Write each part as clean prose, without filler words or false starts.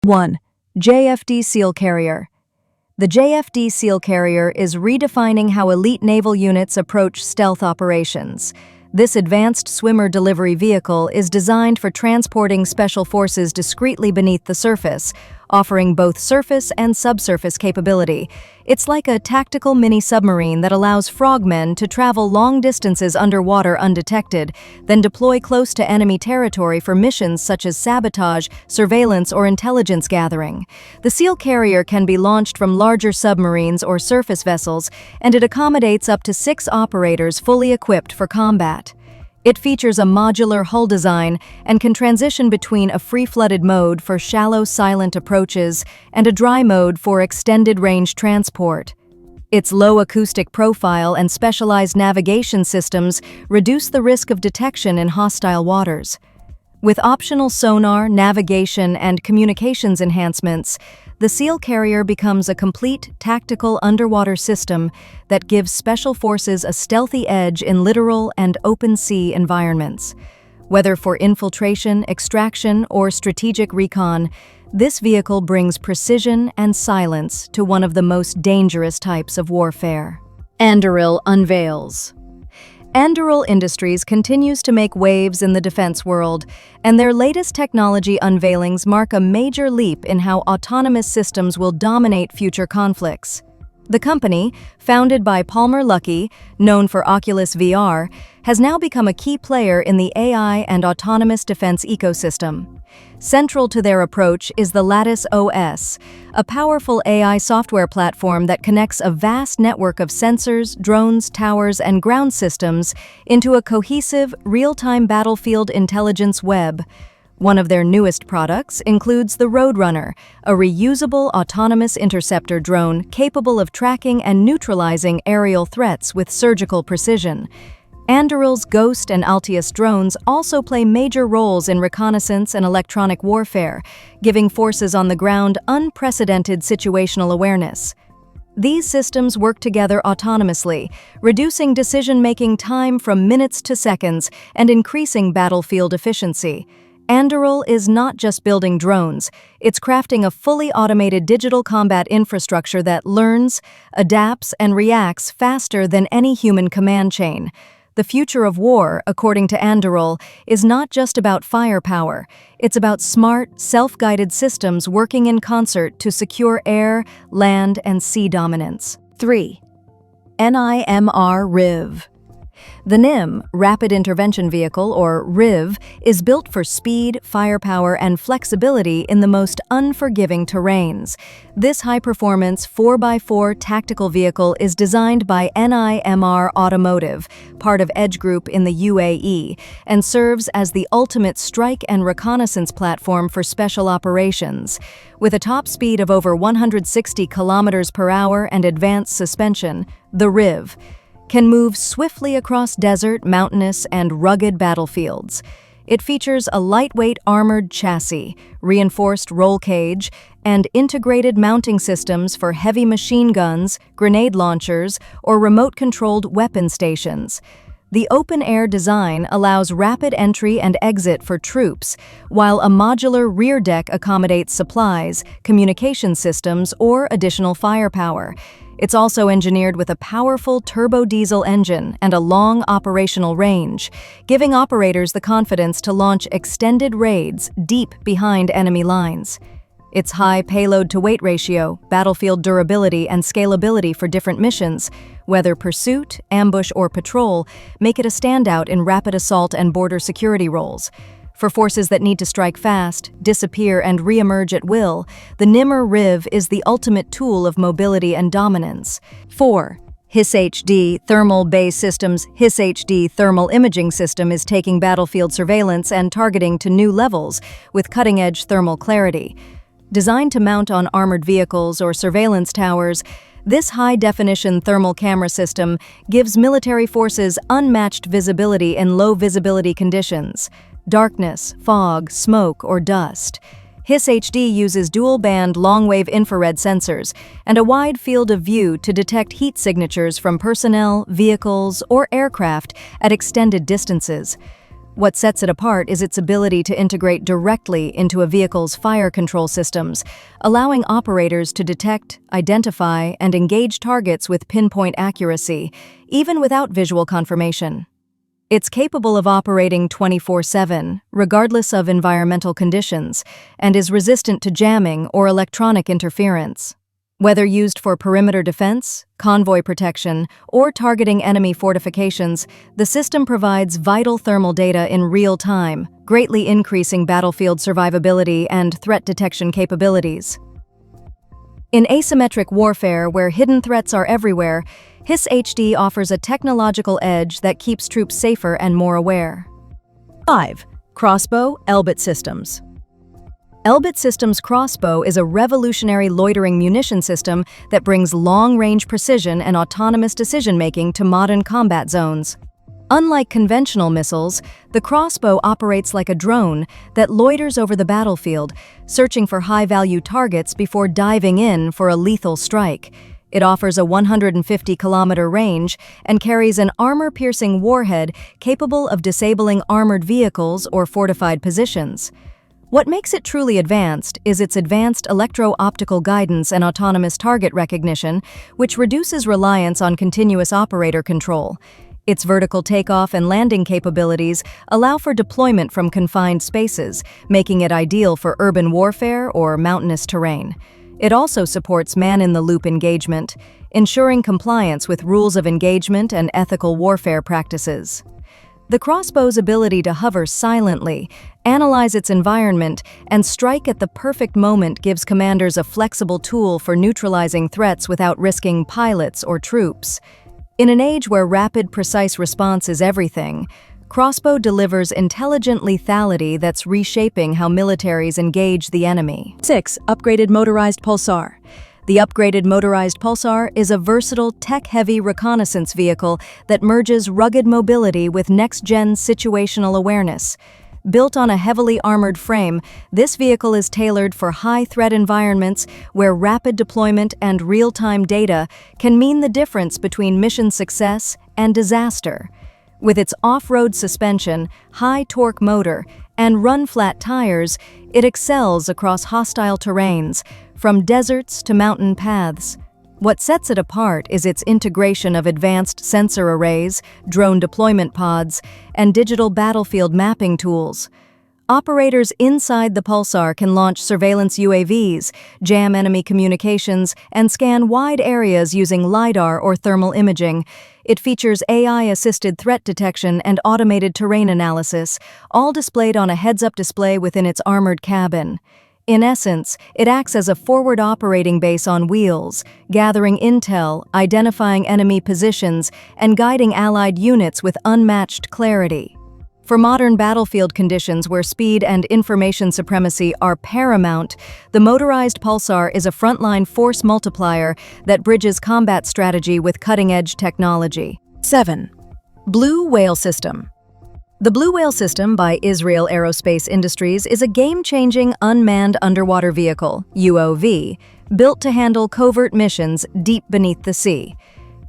1. JFD SEAL Carrier. The JFD SEAL Carrier is redefining how elite naval units approach stealth operations. This advanced swimmer delivery vehicle is designed for transporting special forces discreetly beneath the surface, offering both surface and subsurface capability. It's like a tactical mini-submarine that allows frogmen to travel long distances underwater undetected, then deploy close to enemy territory for missions such as sabotage, surveillance, or intelligence gathering. The SEAL carrier can be launched from larger submarines or surface vessels, and it accommodates up to 6 operators fully equipped for combat. It features a modular hull design and can transition between a free-flooded mode for shallow, silent approaches and a dry mode for extended-range transport. Its low acoustic profile and specialized navigation systems reduce the risk of detection in hostile waters. With optional sonar, navigation, and communications enhancements, the SEAL carrier becomes a complete tactical underwater system that gives special forces a stealthy edge in littoral and open sea environments. Whether for infiltration, extraction, or strategic recon, this vehicle brings precision and silence to one of the most dangerous types of warfare. Anduril unveils. Anduril Industries continues to make waves in the defense world, and their latest technology unveilings mark a major leap in how autonomous systems will dominate future conflicts. The company, founded by Palmer Luckey, known for Oculus VR, has now become a key player in the AI and autonomous defense ecosystem. Central to their approach is the Lattice OS, a powerful AI software platform that connects a vast network of sensors, drones, towers, and ground systems into a cohesive, real-time battlefield intelligence web. One of their newest products includes the Roadrunner, a reusable autonomous interceptor drone capable of tracking and neutralizing aerial threats with surgical precision. Anduril's Ghost and Altius drones also play major roles in reconnaissance and electronic warfare, giving forces on the ground unprecedented situational awareness. These systems work together autonomously, reducing decision-making time from minutes to seconds and increasing battlefield efficiency. Anduril is not just building drones, it's crafting a fully automated digital combat infrastructure that learns, adapts, and reacts faster than any human command chain. The future of war, according to Anduril, is not just about firepower. It's about smart, self-guided systems working in concert to secure air, land, and sea dominance. 3. NIMR RIV. The NIM, Rapid Intervention Vehicle, or RIV, is built for speed, firepower, and flexibility in the most unforgiving terrains. This high-performance 4x4 tactical vehicle is designed by NIMR Automotive, part of Edge Group in the UAE, and serves as the ultimate strike and reconnaissance platform for special operations. With a top speed of over 160 kilometers per hour and advanced suspension, the RIV can move swiftly across desert, mountainous, and rugged battlefields. It features a lightweight armored chassis, reinforced roll cage, and integrated mounting systems for heavy machine guns, grenade launchers, or remote-controlled weapon stations. The open-air design allows rapid entry and exit for troops, while a modular rear deck accommodates supplies, communication systems, or additional firepower. It's also engineered with a powerful turbo-diesel engine and a long operational range, giving operators the confidence to launch extended raids deep behind enemy lines. Its high payload-to-weight ratio, battlefield durability, and scalability for different missions, whether pursuit, ambush, or patrol, make it a standout in rapid assault and border security roles. For forces that need to strike fast, disappear, and re-emerge at will, the NIMR RIV is the ultimate tool of mobility and dominance. 4. HIS-HD Thermal Base Systems. HIS-HD Thermal Imaging System is taking battlefield surveillance and targeting to new levels with cutting-edge thermal clarity. Designed to mount on armored vehicles or surveillance towers, this high-definition thermal camera system gives military forces unmatched visibility in low-visibility conditions. Darkness, fog, smoke, or dust. HIS-HD uses dual-band long-wave infrared sensors and a wide field of view to detect heat signatures from personnel, vehicles, or aircraft at extended distances. What sets it apart is its ability to integrate directly into a vehicle's fire control systems, allowing operators to detect, identify, and engage targets with pinpoint accuracy, even without visual confirmation. It's capable of operating 24/7, regardless of environmental conditions, and is resistant to jamming or electronic interference. Whether used for perimeter defense, convoy protection, or targeting enemy fortifications, the system provides vital thermal data in real time, greatly increasing battlefield survivability and threat detection capabilities. In asymmetric warfare, where hidden threats are everywhere, HIS HD offers a technological edge that keeps troops safer and more aware. 5. Crossbow Elbit Systems. Elbit Systems Crossbow is a revolutionary loitering munition system that brings long-range precision and autonomous decision-making to modern combat zones. Unlike conventional missiles, the crossbow operates like a drone that loiters over the battlefield, searching for high-value targets before diving in for a lethal strike. It offers a 150-kilometer range and carries an armor-piercing warhead capable of disabling armored vehicles or fortified positions. What makes it truly advanced is its advanced electro-optical guidance and autonomous target recognition, which reduces reliance on continuous operator control. Its vertical takeoff and landing capabilities allow for deployment from confined spaces, making it ideal for urban warfare or mountainous terrain. It also supports man-in-the-loop engagement, ensuring compliance with rules of engagement and ethical warfare practices. The crossbow's ability to hover silently, analyze its environment, and strike at the perfect moment gives commanders a flexible tool for neutralizing threats without risking pilots or troops. In an age where rapid, precise response is everything, crossbow delivers intelligent lethality that's reshaping how militaries engage the enemy. 6. Upgraded Motorized Pulsar. The upgraded motorized Pulsar is a versatile, tech-heavy reconnaissance vehicle that merges rugged mobility with next-gen situational awareness. Built on a heavily armored frame, this vehicle is tailored for high-threat environments where rapid deployment and real-time data can mean the difference between mission success and disaster. With its off-road suspension, high-torque motor, and run-flat tires, it excels across hostile terrains, from deserts to mountain paths. What sets it apart is its integration of advanced sensor arrays, drone deployment pods, and digital battlefield mapping tools. Operators inside the Pulsar can launch surveillance UAVs, jam enemy communications, and scan wide areas using LiDAR or thermal imaging. It features AI-assisted threat detection and automated terrain analysis, all displayed on a heads-up display within its armored cabin. In essence, it acts as a forward operating base on wheels, gathering intel, identifying enemy positions, and guiding allied units with unmatched clarity. For modern battlefield conditions where speed and information supremacy are paramount, the motorized Pulsar is a frontline force multiplier that bridges combat strategy with cutting-edge technology. 7. Blue Whale System. The Blue Whale System by Israel Aerospace Industries is a game-changing unmanned underwater vehicle, UOV, built to handle covert missions deep beneath the sea.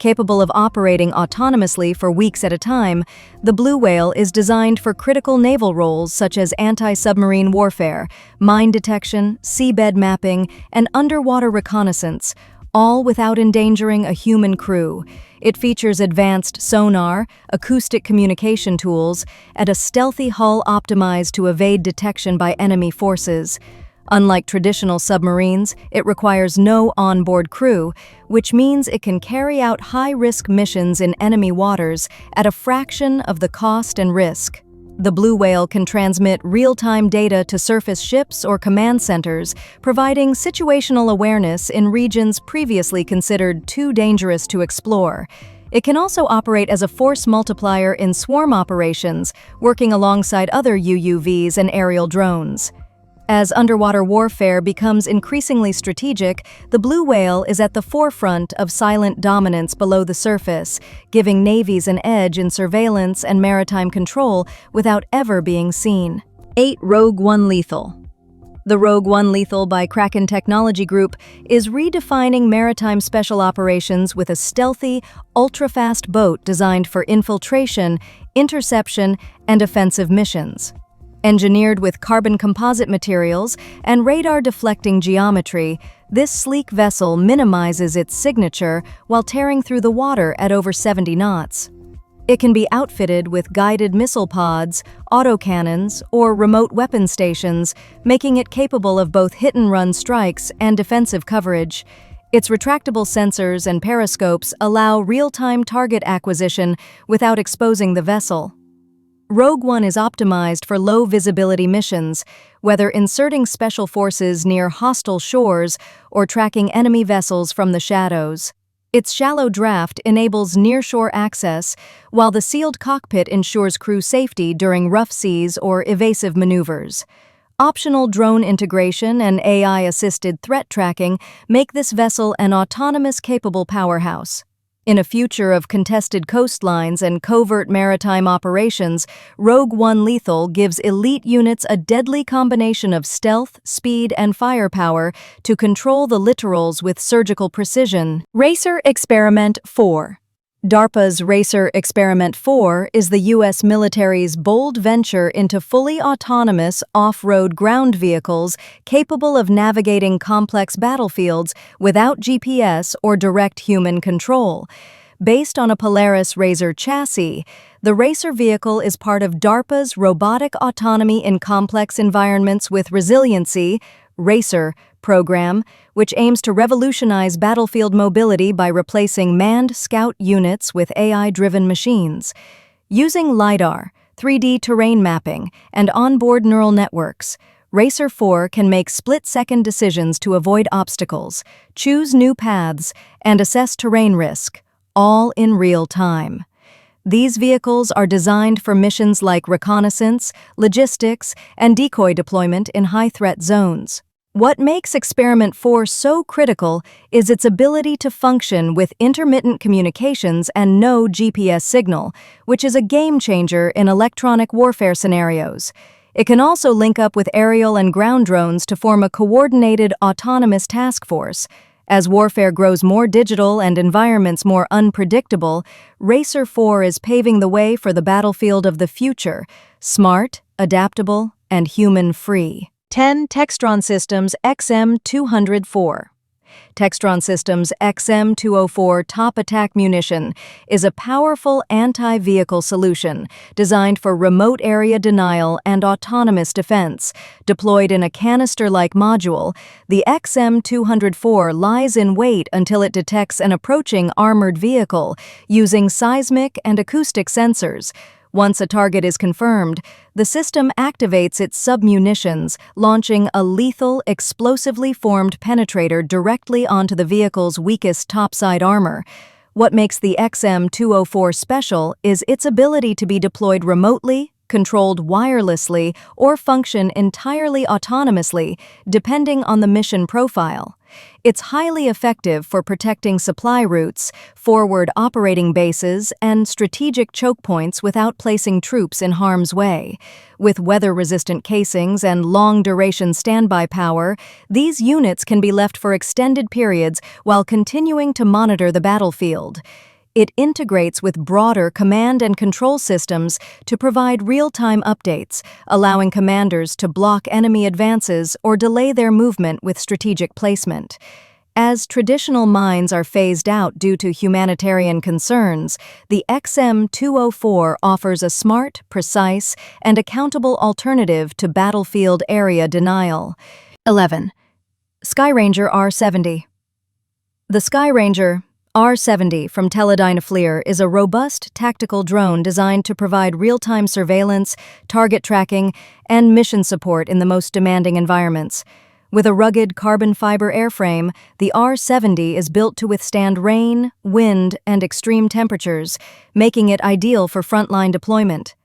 Capable of operating autonomously for weeks at a time, the Blue Whale is designed for critical naval roles such as anti-submarine warfare, mine detection, seabed mapping, and underwater reconnaissance, all without endangering a human crew. It features advanced sonar, acoustic communication tools, and a stealthy hull optimized to evade detection by enemy forces. Unlike traditional submarines, it requires no onboard crew, which means it can carry out high-risk missions in enemy waters at a fraction of the cost and risk. The Blue Whale can transmit real-time data to surface ships or command centers, providing situational awareness in regions previously considered too dangerous to explore. It can also operate as a force multiplier in swarm operations, working alongside other UUVs and aerial drones. As underwater warfare becomes increasingly strategic, the Blue Whale is at the forefront of silent dominance below the surface, giving navies an edge in surveillance and maritime control without ever being seen. 8. Rogue One Lethal. The Rogue One Lethal by Kraken Technology Group is redefining maritime special operations with a stealthy, ultra-fast boat designed for infiltration, interception, and offensive missions. Engineered with carbon composite materials and radar-deflecting geometry, this sleek vessel minimizes its signature while tearing through the water at over 70 knots. It can be outfitted with guided missile pods, autocannons, or remote weapon stations, making it capable of both hit-and-run strikes and defensive coverage. Its retractable sensors and periscopes allow real-time target acquisition without exposing the vessel. Rogue One is optimized for low-visibility missions, whether inserting special forces near hostile shores or tracking enemy vessels from the shadows. Its shallow draft enables nearshore access, while the sealed cockpit ensures crew safety during rough seas or evasive maneuvers. Optional drone integration and AI-assisted threat tracking make this vessel an autonomous, capable powerhouse. In a future of contested coastlines and covert maritime operations, Rogue One Lethal gives elite units a deadly combination of stealth, speed, and firepower to control the littorals with surgical precision. Racer Experiment 4. DARPA's Racer Experiment 4 is the U.S. military's bold venture into fully autonomous off-road ground vehicles capable of navigating complex battlefields without GPS or direct human control. Based on a Polaris Razor chassis, the Racer vehicle is part of DARPA's Robotic Autonomy in Complex Environments with Resiliency Racer program, which aims to revolutionize battlefield mobility by replacing manned scout units with AI-driven machines. Using LiDAR, 3D terrain mapping, and onboard neural networks, Racer 4 can make split-second decisions to avoid obstacles, choose new paths, and assess terrain risk, all in real time. These vehicles are designed for missions like reconnaissance, logistics, and decoy deployment in high-threat zones. What makes Experiment 4 so critical is its ability to function with intermittent communications and no GPS signal, which is a game-changer in electronic warfare scenarios. It can also link up with aerial and ground drones to form a coordinated, autonomous task force. As warfare grows more digital and environments more unpredictable, Racer 4 is paving the way for the battlefield of the future, smart, adaptable, and human-free. 10. Textron Systems XM204. Textron Systems XM204 Top Attack Munition is a powerful anti-vehicle solution designed for remote area denial and autonomous defense. Deployed in a canister-like module, the XM204 lies in wait until it detects an approaching armored vehicle using seismic and acoustic sensors. Once a target is confirmed, the system activates its submunitions, launching a lethal, explosively formed penetrator directly onto the vehicle's weakest topside armor. What makes the XM204 special is its ability to be deployed remotely, controlled wirelessly, or function entirely autonomously, depending on the mission profile. It's highly effective for protecting supply routes, forward operating bases, and strategic choke points without placing troops in harm's way. With weather-resistant casings and long-duration standby power, these units can be left for extended periods while continuing to monitor the battlefield. It integrates with broader command and control systems to provide real-time updates, allowing commanders to block enemy advances or delay their movement with strategic placement. As traditional mines are phased out due to humanitarian concerns, the XM204 offers a smart, precise, and accountable alternative to battlefield area denial. 11. Skyranger R70. The Skyranger R70 from Teledyne FLIR is a robust tactical drone designed to provide real-time surveillance, target tracking, and mission support in the most demanding environments. With a rugged carbon fiber airframe, the R70 is built to withstand rain, wind, and extreme temperatures, making it ideal for frontline deployment.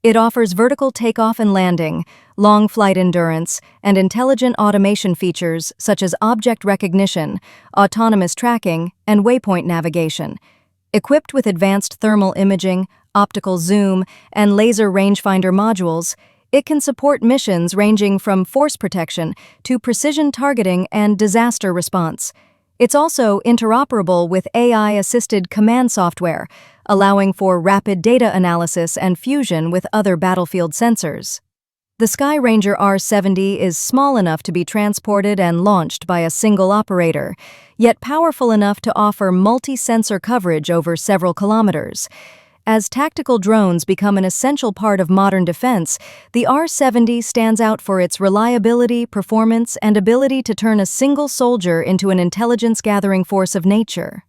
It offers vertical takeoff and landing, long flight endurance, and intelligent automation features such as object recognition, autonomous tracking, and waypoint navigation. Equipped with advanced thermal imaging, optical zoom, and laser rangefinder modules, it can support missions ranging from force protection to precision targeting and disaster response. It's also interoperable with AI-assisted command software, allowing for rapid data analysis and fusion with other battlefield sensors. The Sky Ranger R70 is small enough to be transported and launched by a single operator, yet powerful enough to offer multi-sensor coverage over several kilometers. As tactical drones become an essential part of modern defense, the R70 stands out for its reliability, performance, and ability to turn a single soldier into an intelligence-gathering force of nature.